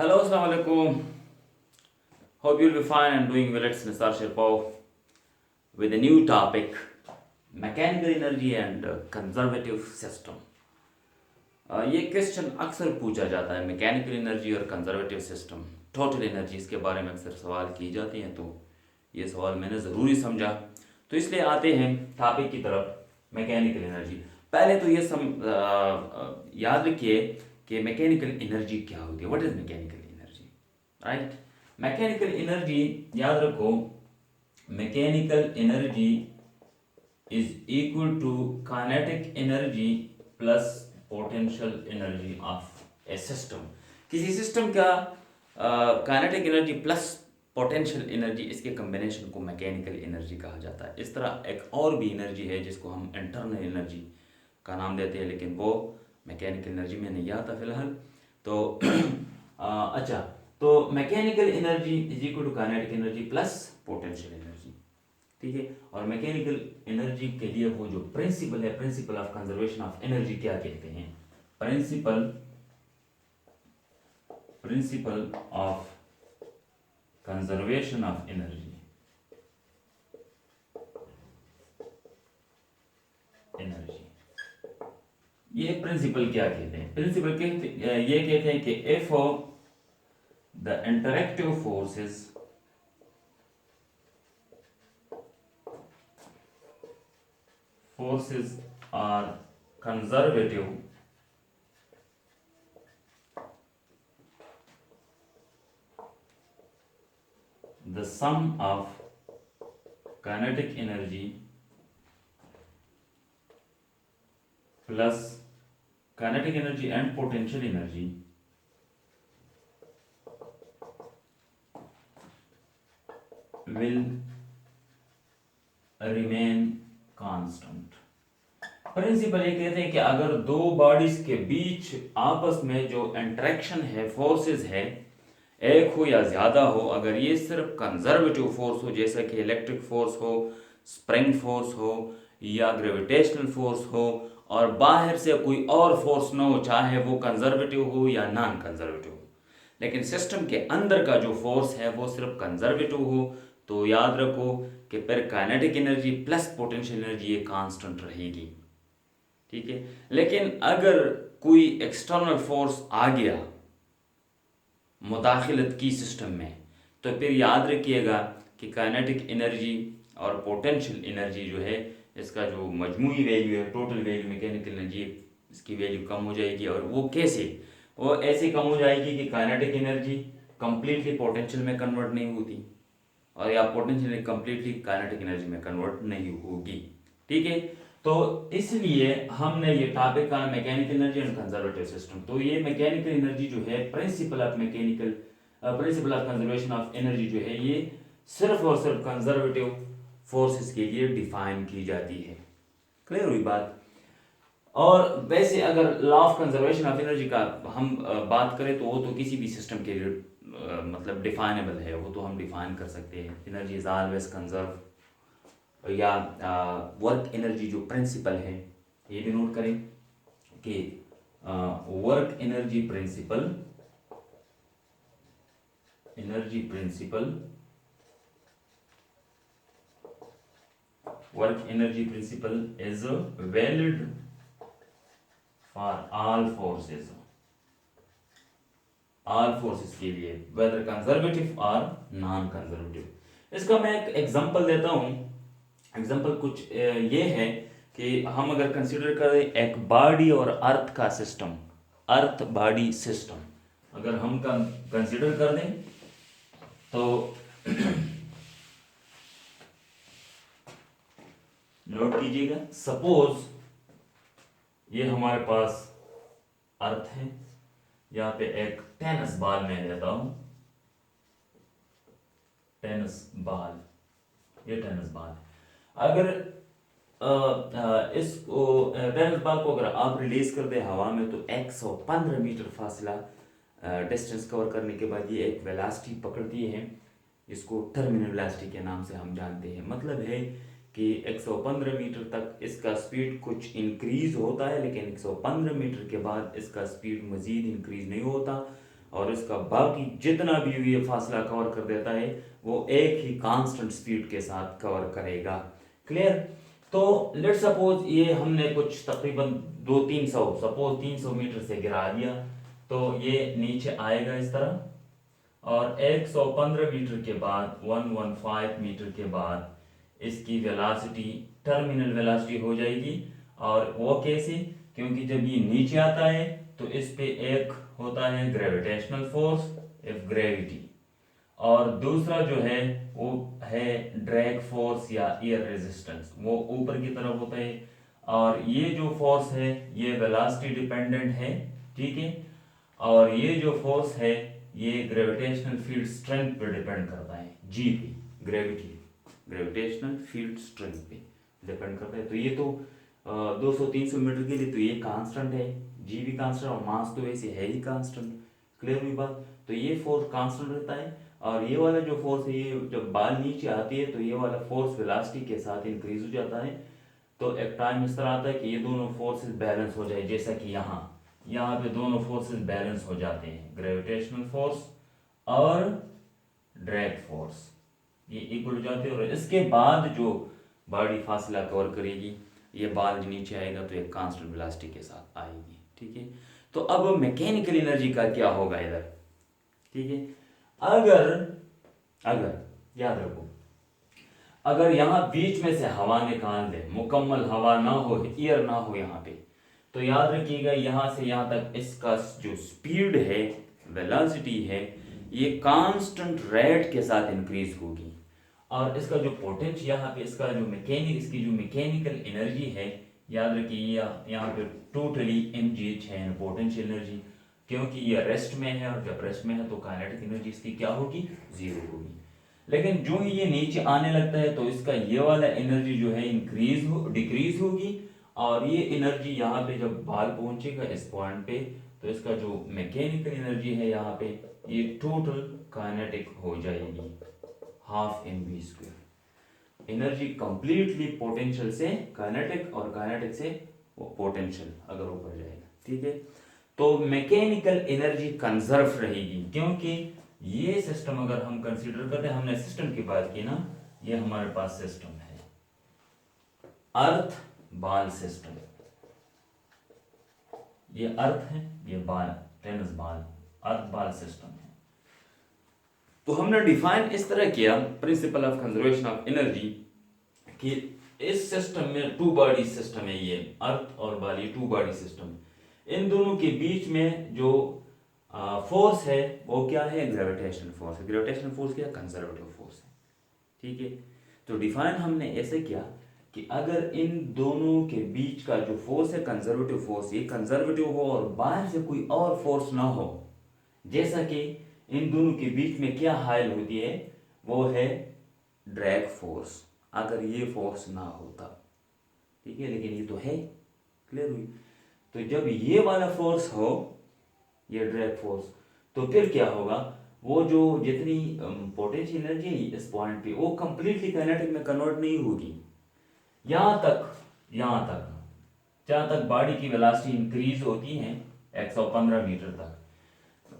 Hello, Assalamu alaikum. Hope you'll be fine and doing well. It's Nisar Sherpao with a new topic mechanical energy and conservative system. ये question अक्सर पूछा जाता है mechanical energy और conservative system total energy इसके बारे में अक्सर सवाल किए जाते हैं। तो ये सवाल मैंने ज़रूरी समझा, तो इसलिए आते हैं टॉपिक की तरफ मैकेनिकल एनर्जी। पहले तो ये याद रखिए कि मैकेनिकल एनर्जी क्या होती है। What is mechanical energy, right. Mechanical energy याद रखो, mechanical energy is equal to kinetic energy plus potential energy of a system. किसी सिस्टम का kinetic energy plus potential energy, इसके कम्बिनेशन को मैकेनिकल एनर्जी कहा जाता है। इस तरह एक और भी एनर्जी है जिसको हम इंटरनल एनर्जी का नाम देते हैं, लेकिन वो मैकेनिकल एनर्जी में नहीं आता फिलहाल। तो अच्छा, तो mechanical energy is equal to kinetic energy plus potential energy, ठीक है। और मैकेनिकल एनर्जी के लिए वो जो प्रिंसिपल है, principle of conservation of energy, क्या कहते हैं? Principle of conservation of energy. ये प्रिंसिपल क्या कहते हैं? प्रिंसिपल ये कहते हैं कि if the interactive forces are conservative, the sum of kinetic energy plus kinetic energy and potential energy will remain constant. Principle ये कहते हैं कि अगर दो बॉडीज के बीच आपस में जो इंटरेक्शन है, फोर्सेस है, एक हो या ज्यादा हो, अगर ये सिर्फ कंजर्वेटिव फोर्स हो, जैसा कि इलेक्ट्रिक फोर्स हो, स्प्रिंग फोर्स हो या ग्रेविटेशनल फोर्स हो, और बाहर से कोई और फोर्स ना हो, चाहे वो कंजर्वेटिव हो या नॉन कंजर्वेटिव हो, लेकिन सिस्टम के अंदर का जो फोर्स है वो सिर्फ कंजर्वेटिव हो, तो याद रखो कि फिर kinetic energy plus potential energy ये कांस्टेंट रहेगी, ठीक है। लेकिन अगर कोई एक्सटर्नल फोर्स आ गया मुदाखलत की सिस्टम में, तो फिर याद रखिएगा कि काइनेटिक एनर्जी और पोटेंशियल एनर्जी जो है, इसका जो मजमूई वैल्यू है, टोटल वैल्यू मैकेनिकल एनर्जी, इसकी वैल्यू कम हो जाएगी। और वो कैसे? वो ऐसे कम हो जाएगी कि काइनेटिक एनर्जी कंप्लीटली पोटेंशियल में कन्वर्ट नहीं होती और या पोटेंशियल कंप्लीटली काइनेटिक एनर्जी में कन्वर्ट नहीं होगी, ठीक है। तो इसलिए हमने ये टॉपिक का mechanical energy and conservative system. तो ये मैकेनिकल एनर्जी जो है, principle of conservation of energy जो है, ये सिर्फ और सिर्फ कंजर्वेटिव फोर्सेस के लिए डिफाइन की जाती है। क्लियर हुई बात? और वैसे अगर law of conservation of energy का हम बात करें तो वो तो किसी भी सिस्टम के लिए मतलब डिफाइनेबल है, वो तो हम डिफाइन कर सकते हैं। एनर्जी इज ऑलवेज कंजर्व, या वर्क एनर्जी जो प्रिंसिपल है, ये भी नोट करें कि work energy principal work energy principal is valid for all forces के लिए, वेदर कंजर्वेटिव और नॉन कंजर्वेटिव। इसका मैं एक एग्जांपल देता हूँ। एग्जांपल कुछ ये है कि हम अगर कंसीडर करें एक बॉडी और अर्थ का सिस्टम, अर्थ बॉडी सिस्टम अगर हम कंसीडर कर दें तो नोट कीजिएगा, सपोज ये हमारे पास अर्थ है, यहाँ पे एक टेनिस बॉल मैं लेता हूं, टेनिस बॉल, ये टेनिस बॉल। अगर इसको टेनिस बॉल को अगर आप रिलीज कर दे हवा में, तो 115 मीटर फासला डिस्टेंस कवर करने के बाद ये एक वेलोसिटी पकड़ती है, इसको टर्मिनल वेलोसिटी के नाम से हम जानते हैं। मतलब है कि 115 मीटर तक इसका स्पीड कुछ इंक्रीज होता है, लेकिन 115 मीटर के बाद इसका स्पीड मज़ीद इंक्रीज नहीं होता, और इसका बाकी जितना भी ये फासला कवर कर देता है वो एक ही कांस्टेंट स्पीड के साथ कवर करेगा। क्लियर? तो लेट सपोज ये हमने कुछ तकरीबन 200-300 सपोज 300 मीटर से गिरा दिया, तो ये नीचे आएगा इस तरह, और 115 मीटर के बाद 115 मीटर के बाद इसकी वेलोसिटी टर्मिनल वेलोसिटी हो जाएगी। और वो कैसे? क्योंकि जब ये नीचे आता है तो इस पे एक होता है ग्रेविटेशनल फोर्स, इफ ग्रेविटी, और दूसरा जो है वो है ड्रैग फोर्स या एयर रेजिस्टेंस, वो ऊपर की तरफ होता है। और ये जो फोर्स है ये वेलोसिटी डिपेंडेंट है, ठीक है। और ये जो फोर्स है ये ग्रेविटेशनल फील्ड स्ट्रेंथ पे डिपेंड करता है, जी पे, ग्रेविटेशनल फील्ड स्ट्रेंथ पे डिपेंड करता है। तो ये तो 200-300 मीटर के लिए तो ये कांस्टेंट है, जी भी कांस्टेंट, और मास तो वैसे है ही कांस्टेंट। क्लियर हुई बात? तो ये फोर्स कांस्टेंट रहता है, और ये वाला जो फोर्स है ये जब बाल नीचे आती है तो ये वाला फोर्स वेलोसिटी के साथ इंक्रीज हो जाता है। तो एक टाइम इस तरह आता है कि ये दोनों फोर्सेस बैलेंस हो जाए, जैसा कि यहाँ पे दोनों फोर्सेस बैलेंस हो जाते हैं, ग्रेविटेशनल फोर्स और ड्रैग फोर्स, ये इक्वल हो जाते हैं। और इसके बाद जो बॉडी फासला कवर करेगी, ये बाल नीचे आएगा तो एक कांस्टेंट वेलोसिटी के साथ आएगी, ठीक है। तो अब मैकेनिकल एनर्जी का क्या होगा इधर, ठीक है। अगर याद रखो, अगर यहाँ बीच में से हवा निकाल दे, मुकम्मल हवा ना हो, एयर ना हो यहाँ पे, तो याद रखिएगा यहाँ से यहाँ तक इसका जो स्पीड है, वेलोसिटी है, ये कांस्टेंट रेट के साथ इंक्रीज होगी। और इसका जो पोटेंशियल यहाँ पे, इसकी जो मैकेनिकल एनर्जी है, याद रखिए यहाँ पे टोटली mgh है पोटेंशियल एनर्जी, क्योंकि ये रेस्ट में है, और जब रेस्ट में है तो काइनेटिक एनर्जी इसकी क्या होगी? जीरो होगी। लेकिन जो ही ये नीचे आने लगता है तो इसका ये वाला एनर्जी जो है डिक्रीज होगी, और ये एनर्जी यहाँ पे जब बाल पहुंचेगा इस पॉइंट पे, तो इसका जो मैकेनिकल एनर्जी है यहाँ पे, ये टोटल काइनेटिक हो जाएगी, 12 mv²। एनर्जी कंप्लीटली पोटेंशियल से काइनेटिक, और काइनेटिक से वो पोटेंशियल अगर ऊपर जाएगा, ठीक है। तो मैकेनिकल एनर्जी कंजर्व रहेगी, क्योंकि ये सिस्टम अगर हम कंसीडर करते हैं, हमने सिस्टम की बात की ना, ये हमारे पास सिस्टम है अर्थ बाल सिस्टम, ये अर्थ है, ये बाल, टेनिस बाल, अर्थ बाल सिस्टम है। तो हमने डिफाइन इस तरह किया principle of conservation of energy कि इस सिस्टम में टू बॉडी सिस्टम है, ये अर्थ और बाल, ये टू बॉडी सिस्टम। इन दोनों के बीच में जो फोर्स है वो क्या है? ग्रेविटेशनल फोर्स है। ग्रेविटेशनल फोर्स क्या? कंजर्वेटिव फोर्स है, ठीक है। तो डिफाइन हमने ऐसे किया कि अगर इन दोनों के बीच का जो फोर्स है कंजर्वेटिव फोर्स, ये कंजर्वेटिव हो और बाहर से कोई और फोर्स ना हो, जैसा कि इन दोनों के बीच में क्या हाइल होती है, वो है ड्रैग फोर्स, अगर ये फोर्स ना होता, ठीक है। लेकिन ये तो है, क्लियर हुई? तो जब ये वाला फोर्स हो, ये ड्रैग फोर्स, तो फिर क्या होगा? वो जो जितनी पोटेंशियल एनर्जी है इस पॉइंट पे, वो कंप्लीटली काइनेटिक में कन्वर्ट नहीं होगी। यहाँ तक जहाँ तक बॉडी की वेलोसिटी इंक्रीज होती है 115 मीटर तक,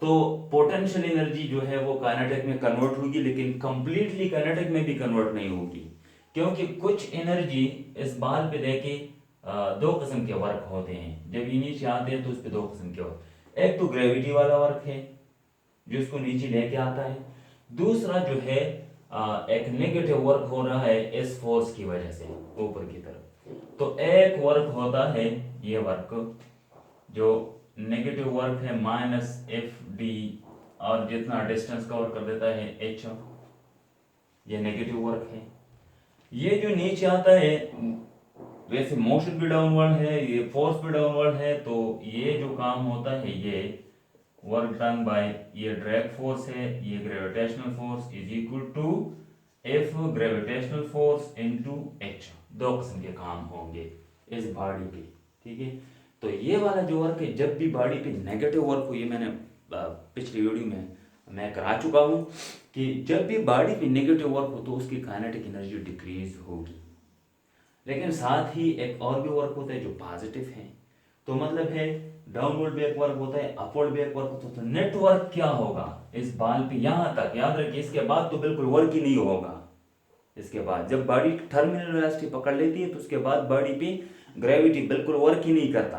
तो पोटेंशियल एनर्जी जो है वो काइनेटिक में कन्वर्ट होगी, लेकिन कंप्लीटली काइनेटिक में भी कन्वर्ट नहीं होगी, क्योंकि कुछ एनर्जी इस बाल पे देके दो किस्म के वर्क होते हैं। जब ये नीचे आते हैं तो उस पर दो किस्म के वर्क, एक तो ग्रेविटी वाला वर्क है जो इसको नीचे लेके आता है, दूसरा जो है एक नेगेटिव वर्क हो रहा है इस फोर्स की वजह से ऊपर की तरफ। तो एक वर्क होता है ये वर्क जो नेगेटिव वर्क है -fd, और जितना डिस्टेंस कवर कर देता है h, ये नेगेटिव वर्क है। ये जो नीचे आता है वैसे मोशन भी डाउनवर्ड है, ये फोर्स भी डाउनवर्ड है, तो ये जो काम होता है ये वर्क डन बाय ये ड्रैग फोर्स है, ये gravitational force is equal to F gravitational force into h। दो किस्म के काम होंगे इस बॉडी पे, ठीक है। तो ये वाला जो वर्क है, जब भी बॉडी पे नेगेटिव वर्क हो, ये मैंने पिछली वीडियो में मैं करा चुका हूँ कि जब भी बॉडी पे नेगेटिव वर्क हो तो उसकी काइनेटिक एनर्जी डिक्रीज होगी। लेकिन साथ ही एक और भी वर्क होता है जो पॉजिटिव है, तो मतलब है डाउनवर्ड बैक वर्क होता है, अपवर्ड बैक वर्क होता है। तो नेटवर्क क्या होगा इस बाल पे, यहां तक याद रखिए, इसके बाद तो बिल्कुल वर्क ही नहीं होगा। इसके बाद जब बॉडी टर्मिनल वेलोसिटी पकड़ लेती है तो उसके बाद बॉडी पे ग्रेविटी बिल्कुल वर्क ही नहीं करता,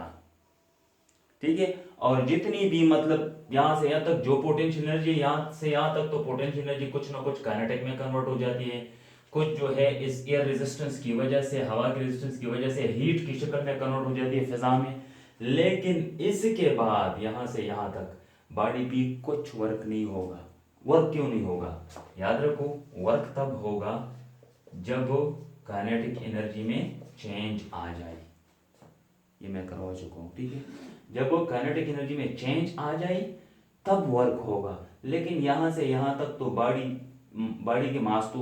ठीक है। और जितनी भी मतलब यहाँ से यहाँ तक जो पोटेंशियल एनर्जी, यहाँ से यहाँ तक तो पोटेंशियल एनर्जी कुछ ना कुछ काइनेटिक में कन्वर्ट हो जाती है, कुछ जो है इस एयर रेजिस्टेंस की वजह से, हवा की रेजिस्टेंस की वजह से हीट की शक्ल में कन्वर्ट हो जाती है फिजा में। लेकिन इसके बाद यहाँ से यहाँ तक बॉडी पे कुछ वर्क नहीं होगा। वर्क क्यों नहीं होगा? याद रखो, वर्क तब होगा जब काइनेटिक एनर्जी में चेंज आ जाए। ये मैं करवा चुका हूँ, ठीक है। जब काइनेटिक एनर्जी में चेंज आ जाए तब वर्क होगा। लेकिन यहाँ से यहाँ तक तो बॉडी के मास तो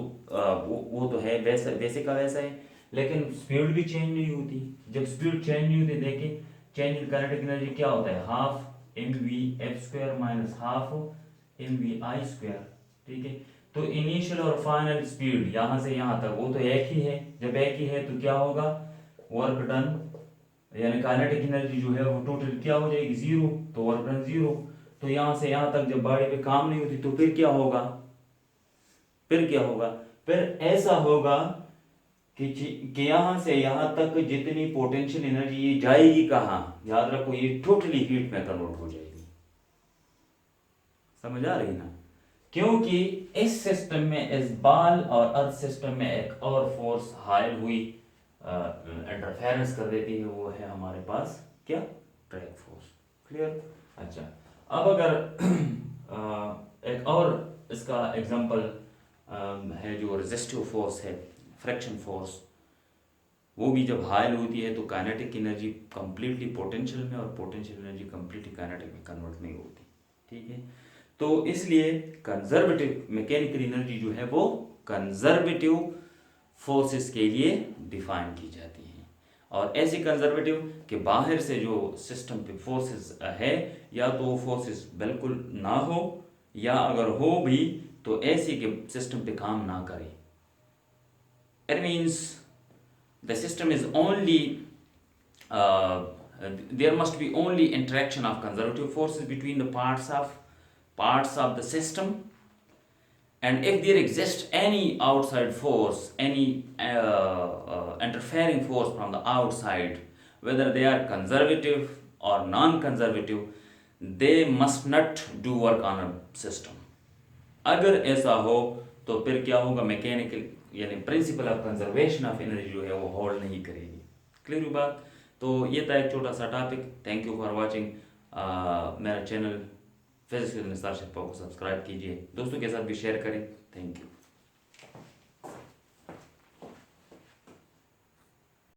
वो तो है वैसा वैसे का वैसा है, लेकिन स्पीड भी चेंज नहीं होती। जब स्पीड चेंज नहीं होती, देखिए चेंज इन काइनेटिक एनर्जी क्या होता है, half m v f square minus half m v i square, ठीक है। तो इनिशियल और फाइनल स्पीड यहाँ से यहाँ तक वो तो एक ही है। जब एक ही है तो क्या होगा, वर्क डन यानी काइनेटिक एनर्जी जो है वो टोटल क्या हो जाएगी, जीरो। तो वर्क डन जीरो। तो यहाँ से यहाँ तक जब बॉडी पे काम नहीं होती तो फिर क्या होगा, फिर ऐसा होगा कि यहाँ से यहाँ तक जितनी पोटेंशियल एनर्जी ये जाएगी कहाँ, याद रखो ये टोटली हीट में कन्वर्ट हो जाएगी। समझ आ रही ना? क्योंकि इस सिस्टम में, इस बाल और अर्थ सिस्टम में एक और फोर्स हायल हुई इंटरफेरेंस कर देती है, वो है हमारे पास क्या, ड्रैग फोर्स। क्लियर? अच्छा, अब अगर एक और इसका एग्जांपल है जो रेजिस्टिव फोर्स है, फ्रिक्शन फोर्स। वो भी जब हायल होती है तो काइनेटिक एनर्जी कंप्लीटली पोटेंशियल में और पोटेंशियल एनर्जी कंप्लीटली काइनेटिक में कन्वर्ट नहीं होती, ठीक है। तो इसलिए कंजर्वेटिव मैकेनिकल एनर्जी जो है वो कंजर्वेटिव फोर्सेस के लिए डिफाइन की जाती है। और ऐसी कंजर्वेटिव कि बाहर से जो सिस्टम पे फोर्सेस है, या तो वो फोर्सेस बिल्कुल ना हो, या अगर हो भी तो ऐसी कि सिस्टम पे काम ना करे। It means the system is only there must be only interaction of conservative forces between the parts of the system, and if there exists any outside force, any interfering force from the outside, whether they are conservative or non-conservative, they must not do work on a system. अगर ऐसा हो तो फिर क्या होगा, mechanical यानी principle of conservation of energy जो है वो होल्ड नहीं करेगी। क्लियर हुई बात? तो ये था एक छोटा सा topic. Thank you for watching. मेरा channel physics with Nisar Sherpao को सब्सक्राइब कीजिए, दोस्तों के साथ भी शेयर करें। Thank you.